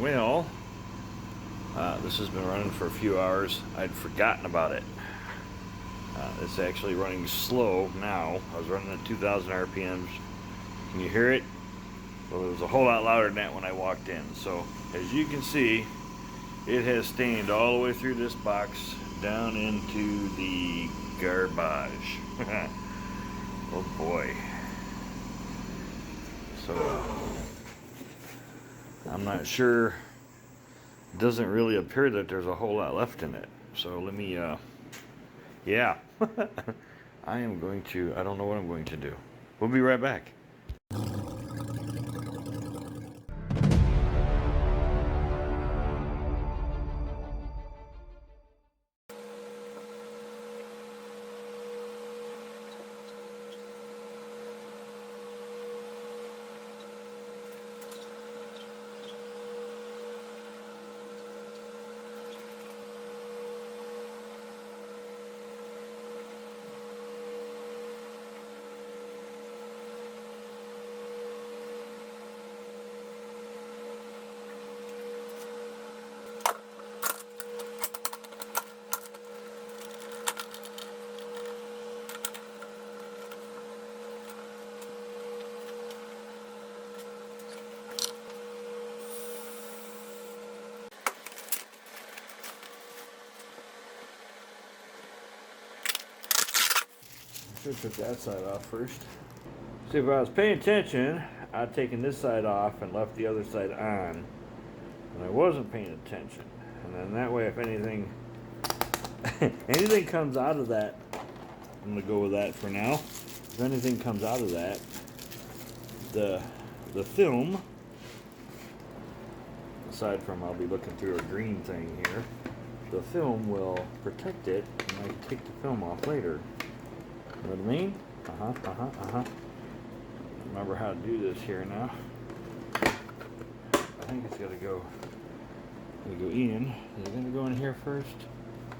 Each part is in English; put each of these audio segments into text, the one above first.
Well, this has been running for a few hours. I'd forgotten about it. It's actually running slow now. I was running at 2,000 RPMs. Can you hear it? Well, it was a whole lot louder than that when I walked in. So, as you can see, it has stained all the way through this box down into the garbage. Oh boy. So, I'm not sure. It doesn't really appear that there's a whole lot left in it. So let me, yeah. I am going to, I don't know what I'm going to do. We'll be right back. Should have took that side off first. See, if I was paying attention, I'd taken this side off and left the other side on. And I wasn't paying attention. And then that way, if anything anything comes out of that, I'm gonna go with that for now. If anything comes out of that, the film, aside from I'll be looking through a green thing here, the film will protect it, and I can take the film off later. You know what I mean? Remember how to do this here now. I think it's gotta go in. Is it gonna go in here first?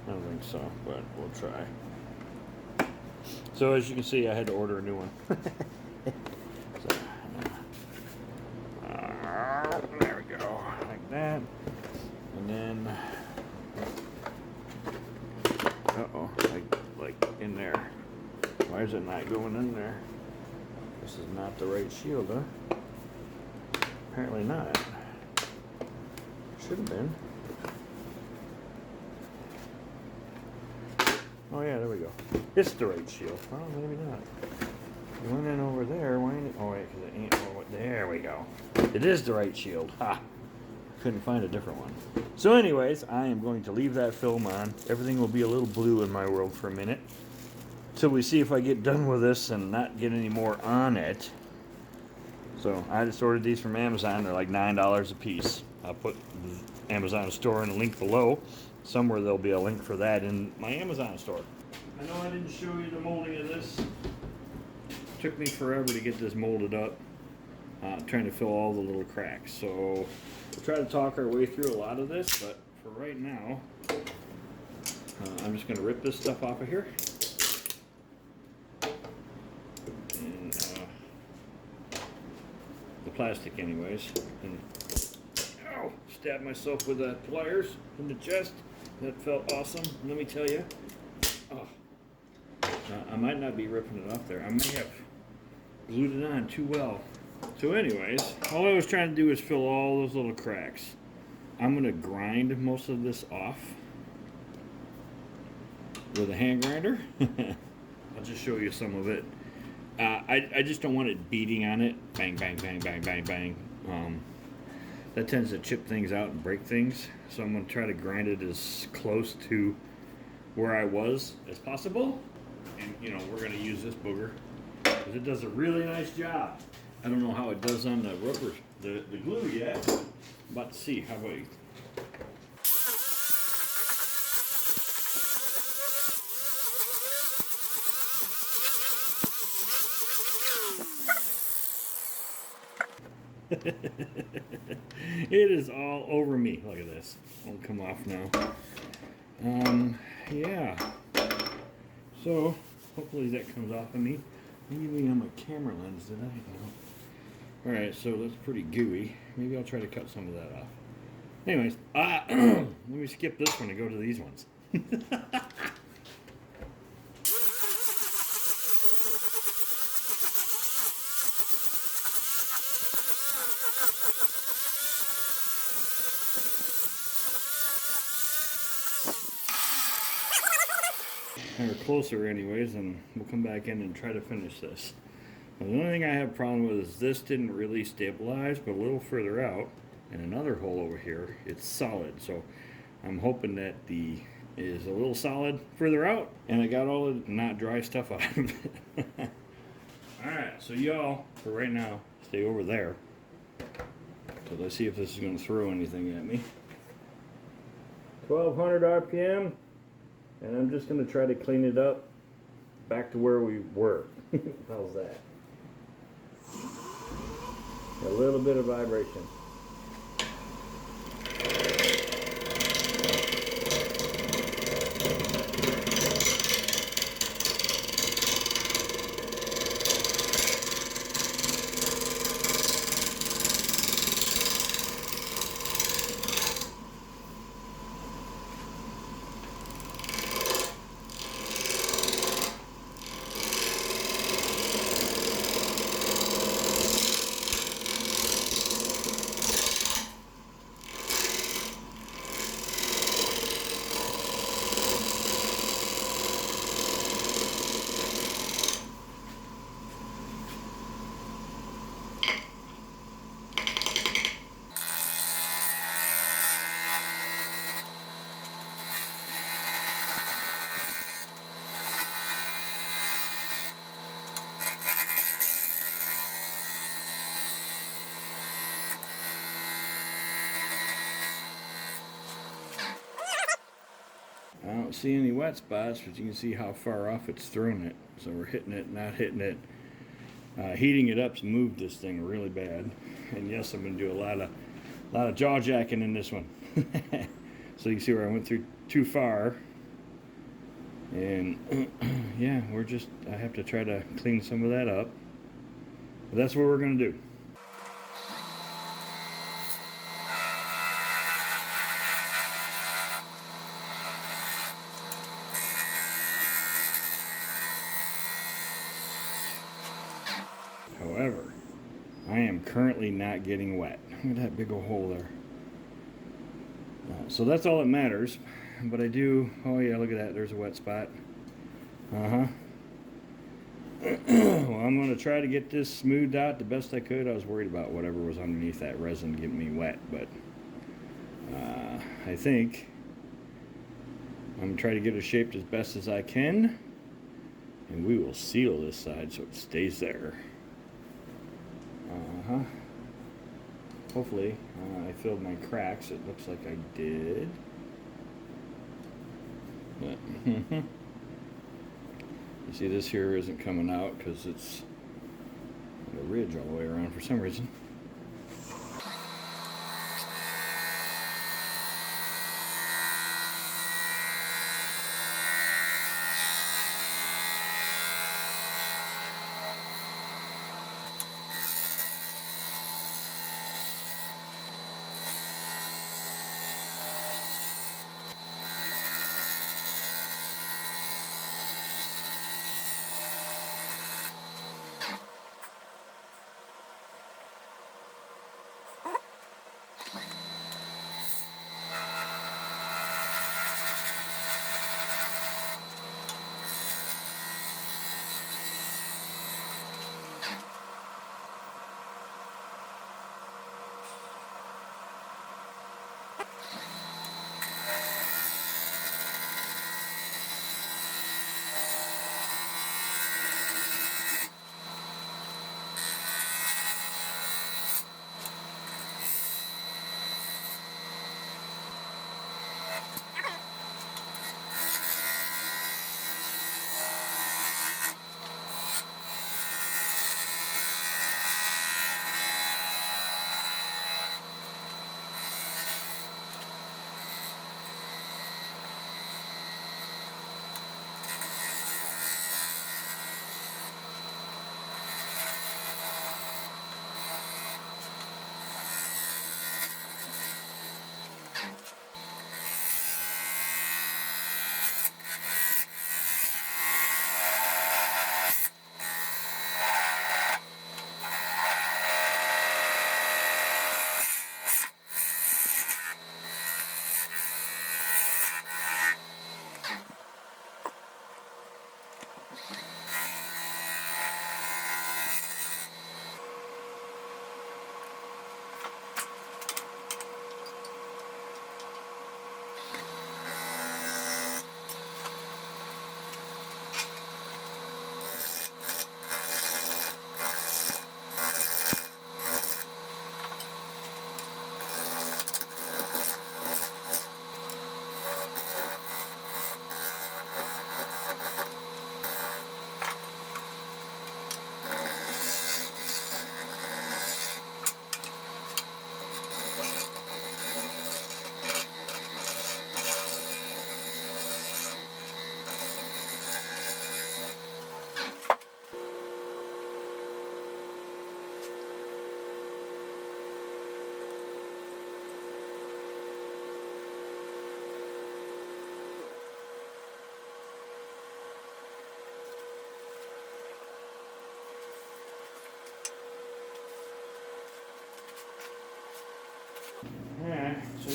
I don't think so, but we'll try. So as you can see, I had to order a new one. So, there we go, like that. And then, uh-oh, like in there. Why is it not going in there? This is not the right shield, huh? Apparently not. Should have been. Oh yeah, there we go. It's the right shield. Oh, maybe not. It went in over there. Why ain't it? Oh wait, because it ain't. Oh, there we go. It is the right shield. Ha! Couldn't find a different one. So anyways, I am going to leave that film on. Everything will be a little blue in my world for a minute. Till we see if I get done with this and not get any more on it. So I just ordered these from Amazon. They're like $9 a piece. I'll put the Amazon store in a link below. Somewhere there'll be a link for that in my Amazon store. I know I didn't show you the molding of this. It took me forever to get this molded up. Trying to fill all the little cracks. So we'll try to talk our way through a lot of this, but for right now, I'm just going to rip this stuff off of here. Plastic anyways, and ow, stabbed myself with the pliers in the chest. That felt awesome, let me tell you. Oh. I might not be ripping it off there. I may have glued it on too well. So anyways, all I was trying to do is fill all those little cracks. I'm going to grind most of this off with a hand grinder. I'll just show you some of it. I just don't want it beating on it. Bang, bang, bang, bang, bang, bang. That tends to chip things out and break things. So I'm going to try to grind it as close to where I was as possible. And, you know, we're going to use this booger because it does a really nice job. I don't know how it does on the rubber, the glue yet. I'm about to see. How about you? It is all over me. Look at this. It'll come off now. Yeah. So hopefully that comes off of me. Maybe on my camera lens, did I? No. Alright, so that's pretty gooey. Maybe I'll try to cut some of that off. Anyways, let me skip this one and go to these ones. Or closer anyways, and we'll come back in and try to finish this. Now, the only thing I have a problem with is this didn't really stabilize, but a little further out, and another hole over here, it's solid. So I'm hoping that the is a little solid further out, and I got all the not dry stuff out of it. Alright, so y'all, for right now, stay over there. So let's see if this is going to throw anything at me. 1200 RPM. And I'm just going to try to clean it up back to where we were. How's that? A little bit of vibration. I don't see any wet spots, but you can see how far off it's thrown it. So we're hitting it, not hitting it. Heating it up's moved this thing really bad. And yes, I'm going to do a lot of jaw jacking in this one. So you can see where I went through too far. And yeah, I have to try to clean some of that up. But that's what we're going to do. However, I am currently not getting wet. Look at that big old hole there. So that's all that matters. But I do, oh yeah, look at that, there's a wet spot. Well, I'm going to try to get this smoothed out the best I could. I was worried about whatever was underneath that resin getting me wet, but I think I'm going to try to get it shaped as best as I can, and we will seal this side so it stays there. Hopefully, I filled my cracks. It looks like I did. But, you see, this here isn't coming out because it's a ridge all the way around for some reason.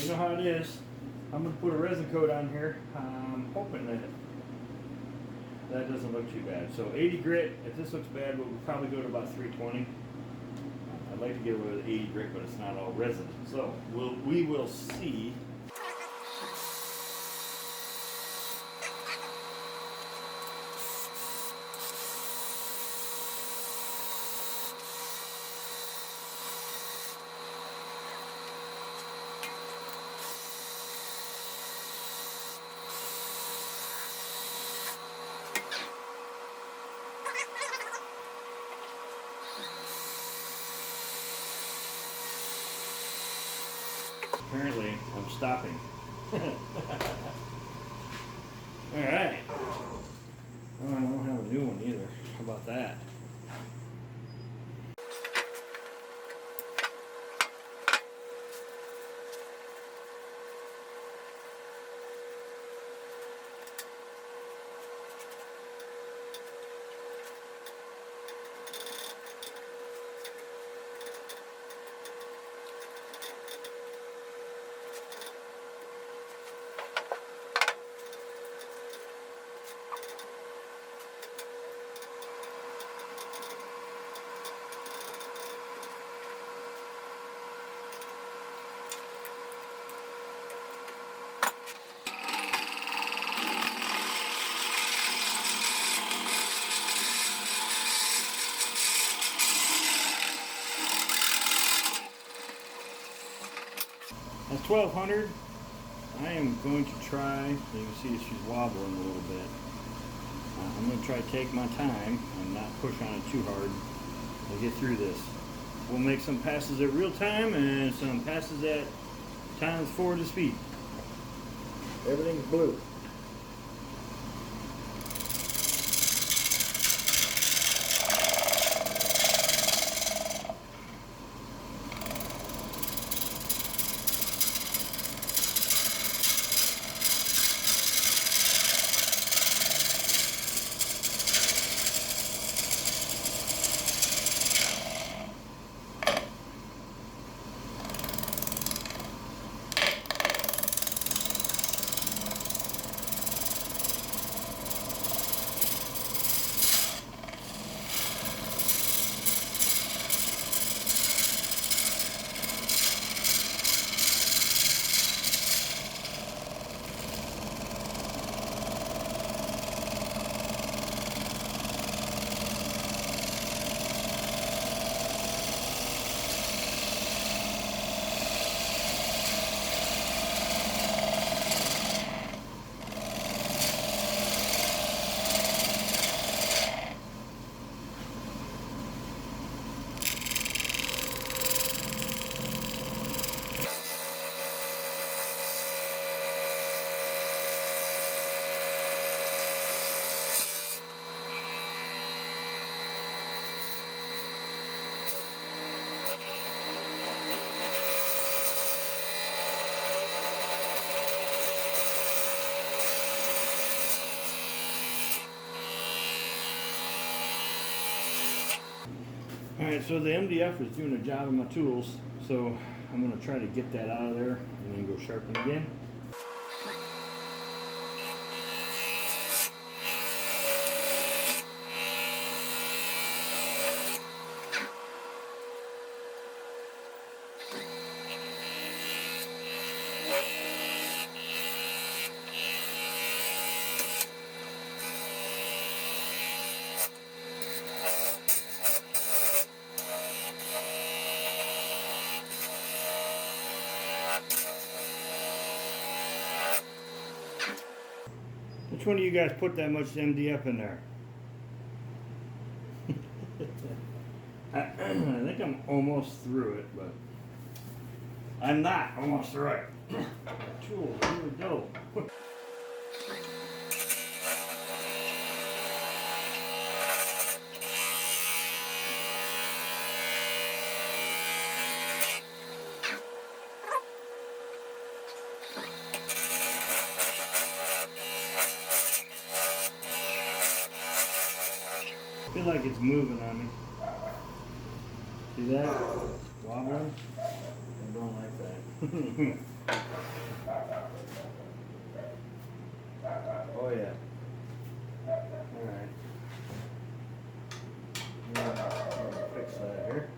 know how it is. I'm going to put a resin coat on here. I'm hoping that doesn't look too bad. So 80 grit, if this looks bad, we'll probably go to about 320. I'd like to get away with 80 grit, but it's not all resin. So we will see. Apparently, I'm stopping. Alright. Oh, I don't have a new one either. How about that? That's 1200. I am going to try, you can see she's wobbling a little bit. I'm going to try to take my time and not push on it too hard to get through this. We'll make some passes at real time and some passes at times 4 the speed. Everything's blue. Alright, so the MDF is doing a job on my tools, so I'm going to try to get that out of there and then go sharpen again. Which one of you guys put that much MDF in there? I think I'm almost through it, but I'm not almost through it. Tools, here we go. I feel like it's moving on me. See that? Wobbling? I don't like that. Oh yeah. Alright. Fix that here.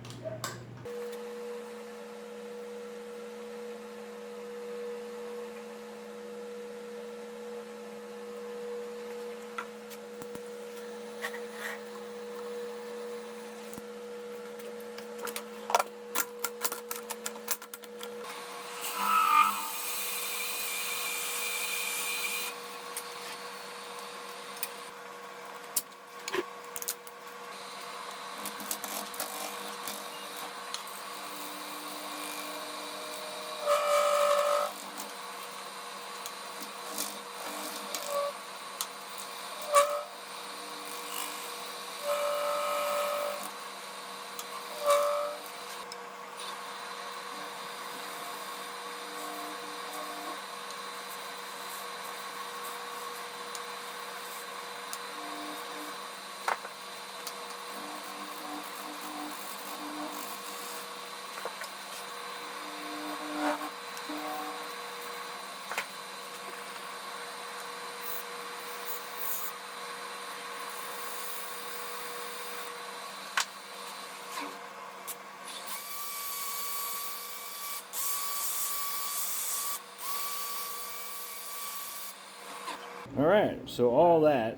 Alright, so all that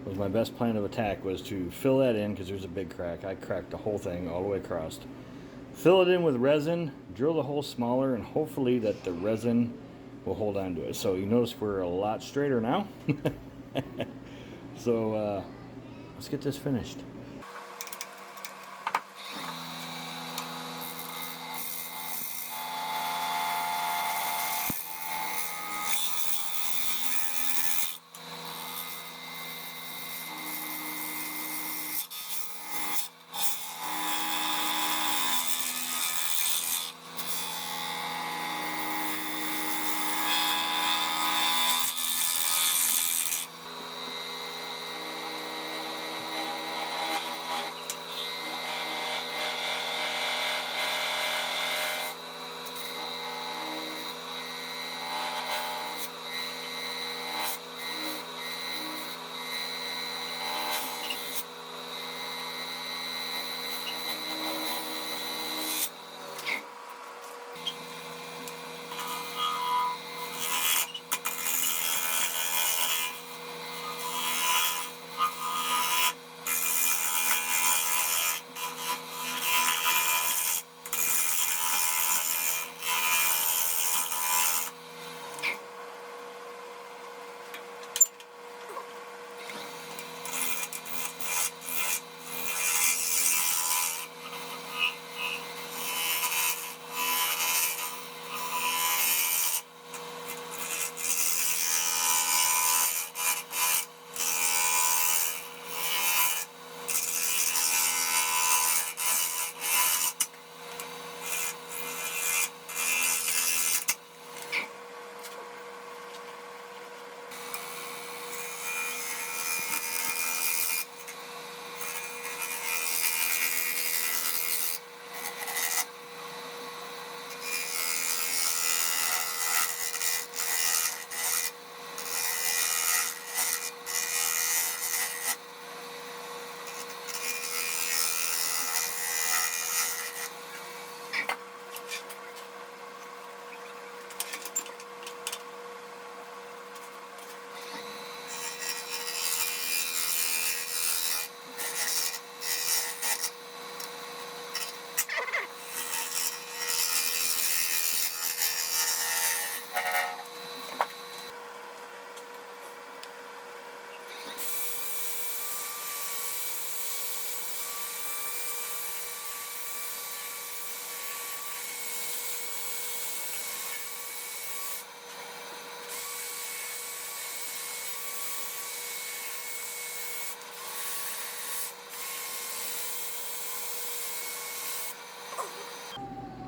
was my best plan of attack, was to fill that in because there's a big crack. I cracked the whole thing all the way across. Fill it in with resin, drill the hole smaller, and hopefully that the resin will hold on to it. So you notice we're a lot straighter now. So let's get this finished.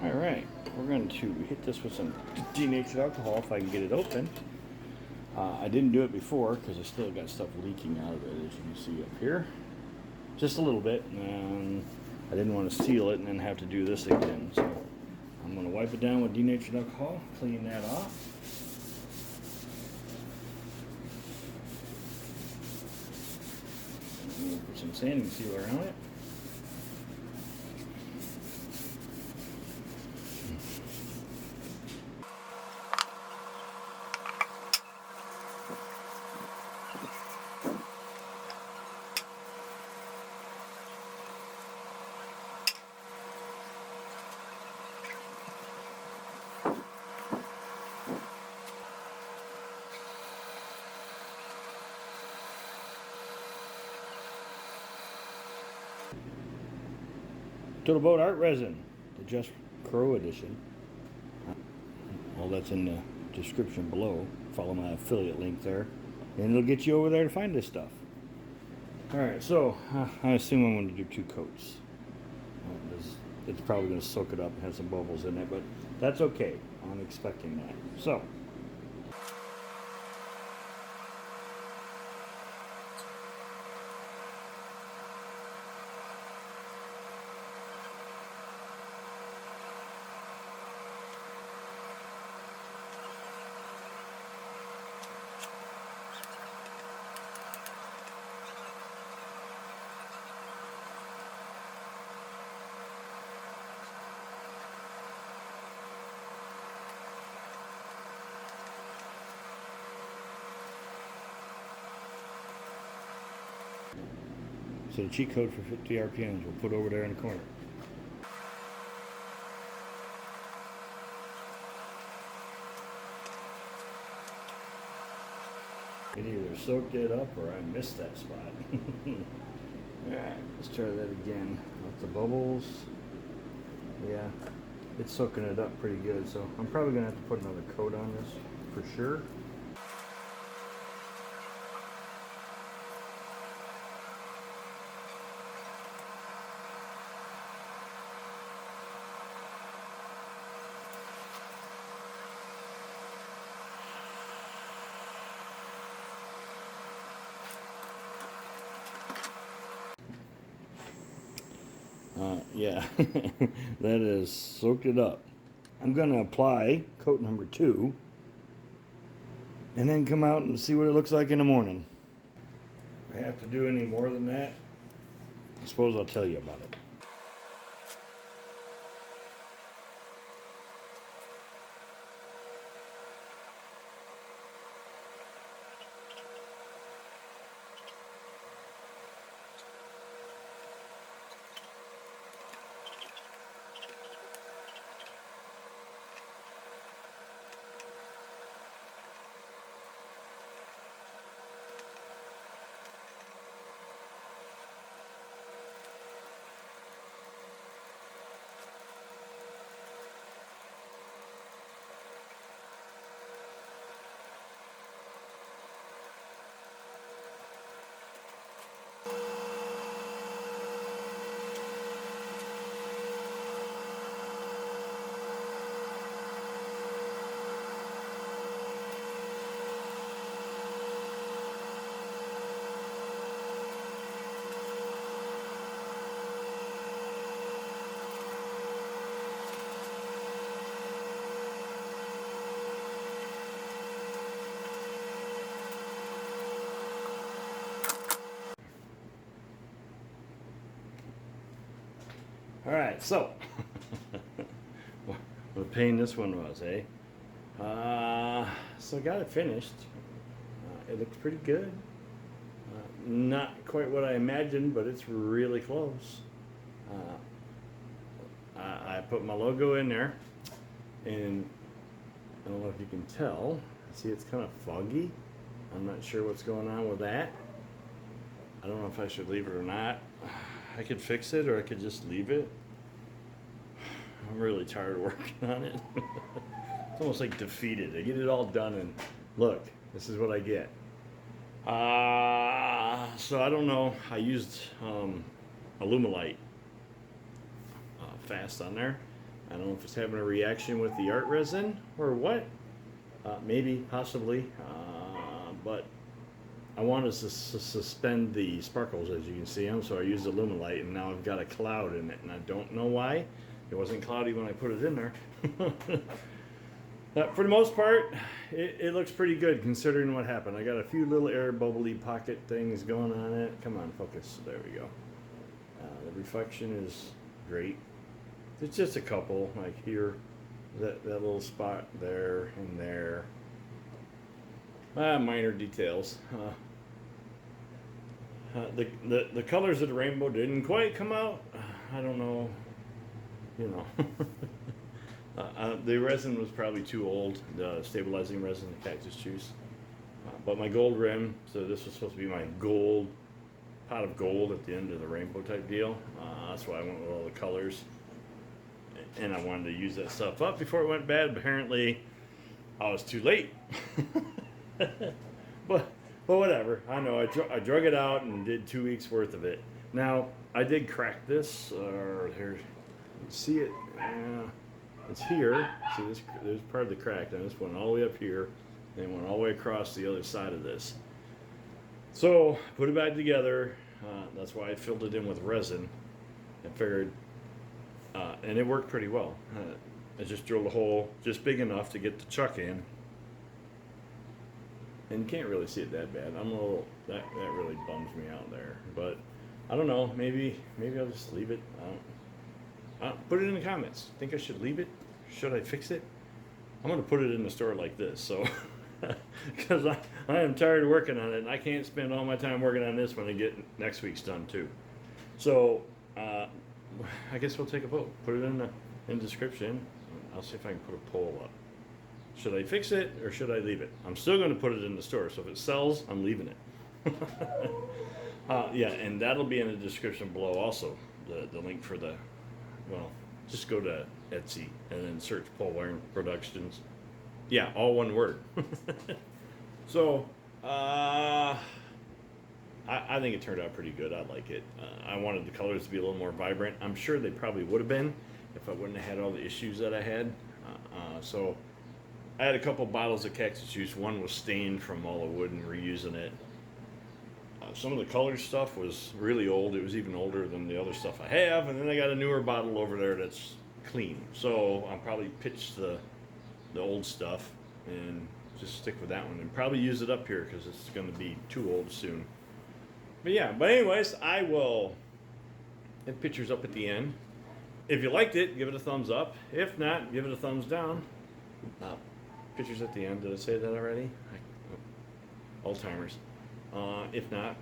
Alright, we're going to hit this with some denatured alcohol if I can get it open. I didn't do it before because I still got stuff leaking out of it, as you can see up here. Just a little bit, and I didn't want to seal it and then have to do this again. So I'm going to wipe it down with denatured alcohol, clean that off. And we'll put some sanding sealer on it. Turtle Boat Art Resin, the Just Crow edition. All that's in the description below. Follow my affiliate link there, and it'll get you over there to find this stuff. Alright, so I assume I'm going to do 2 coats. It's probably going to soak it up and have some bubbles in it, but that's okay. I'm expecting that. So, so the cheat code for 50 RPMs we'll put over there in the corner. It either soaked it up or I missed that spot. Alright, let's try that again. Lots of bubbles. Yeah, it's soaking it up pretty good, so I'm probably going to have to put another coat on this for sure. Yeah, that is soaked it up. I'm going to apply coat number 2 and then come out and see what it looks like in the morning. If I have to do any more than that, I suppose I'll tell you about it. Alright, so what a pain this one was, eh? So I got it finished. It looks pretty good. Not quite what I imagined, but it's really close. I put my logo in there, and I don't know if you can tell. See, it's kind of foggy. I'm not sure what's going on with that. I don't know if I should leave it or not. I could fix it, or I could just leave it. I'm really tired of working on it. It's almost like defeated. I get it all done, and look, this is what I get. So I don't know. I used Alumilite fast on there. I don't know if it's having a reaction with the art resin or what. Maybe, possibly, but I wanted to suspend the sparkles, as you can see them, so I used Alumilite, and now I've got a cloud in it, and I don't know why. It wasn't cloudy when I put it in there. For the most part, it looks pretty good considering what happened. I got a few little air bubbly pocket things going on it. Come on, focus. There we go. The reflection is great. It's just a couple, like here, that little spot there and there. Minor details. The colors of the rainbow didn't quite come out. I don't know. You know. The resin was probably too old, the stabilizing resin, the Cactus juice. But my gold rim, so this was supposed to be my gold, pot of gold at the end of the rainbow type deal. That's why I went with all the colors. And I wanted to use that stuff up before it went bad. Apparently, I was too late. But whatever. I know, I drug it out and did 2 weeks worth of it. Now, I did crack this, here, see it? It's here. See, there's part of the crack. And this went all the way up here, and it went all the way across the other side of this. So, put it back together. That's why I filled it in with resin. I figured, and it worked pretty well. I just drilled a hole just big enough to get the chuck in. And you can't really see it that bad. I'm a little, that really bums me out there. But I don't know, maybe I'll just leave it. Put it in the comments. Think I should leave it? Should I fix it? I'm gonna put it in the store like this, so because I am tired of working on it, and I can't spend all my time working on this when I get next week's done too. So I guess we'll take a vote. Put it in the description. I'll see if I can put a poll up. Should I fix it or should I leave it? I'm still going to put it in the store, so if it sells, I'm leaving it. Yeah, and that'll be in the description below also, the link for the, well, just go to Etsy and then search PohlBarnProductions. Yeah, all one word. So, I think it turned out pretty good. I like it. I wanted the colors to be a little more vibrant. I'm sure they probably would have been if I wouldn't have had all the issues that I had. So I had a couple bottles of Cactus juice. One was stained from all the wood and reusing it. Some of the color stuff was really old. It was even older than the other stuff I have. And then I got a newer bottle over there that's clean. So I'll probably pitch the old stuff and just stick with that one and probably use it up here because it's going to be too old soon. But yeah, but anyways, I will have pictures up at the end. If you liked it, give it a thumbs up. If not, give it a thumbs down. Pictures at the end, did I say that already? Alzheimer's. If not,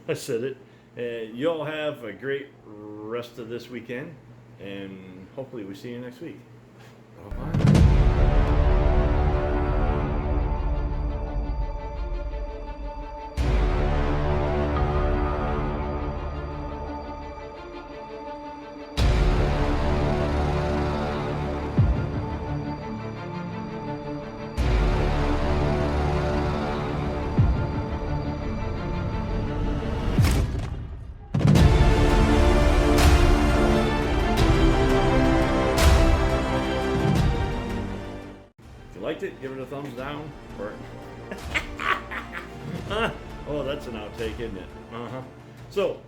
I said it. You all have a great rest of this weekend, and hopefully we see you next week. Bye-bye. Liked it, give it a thumbs down. Or oh, that's an outtake, isn't it? So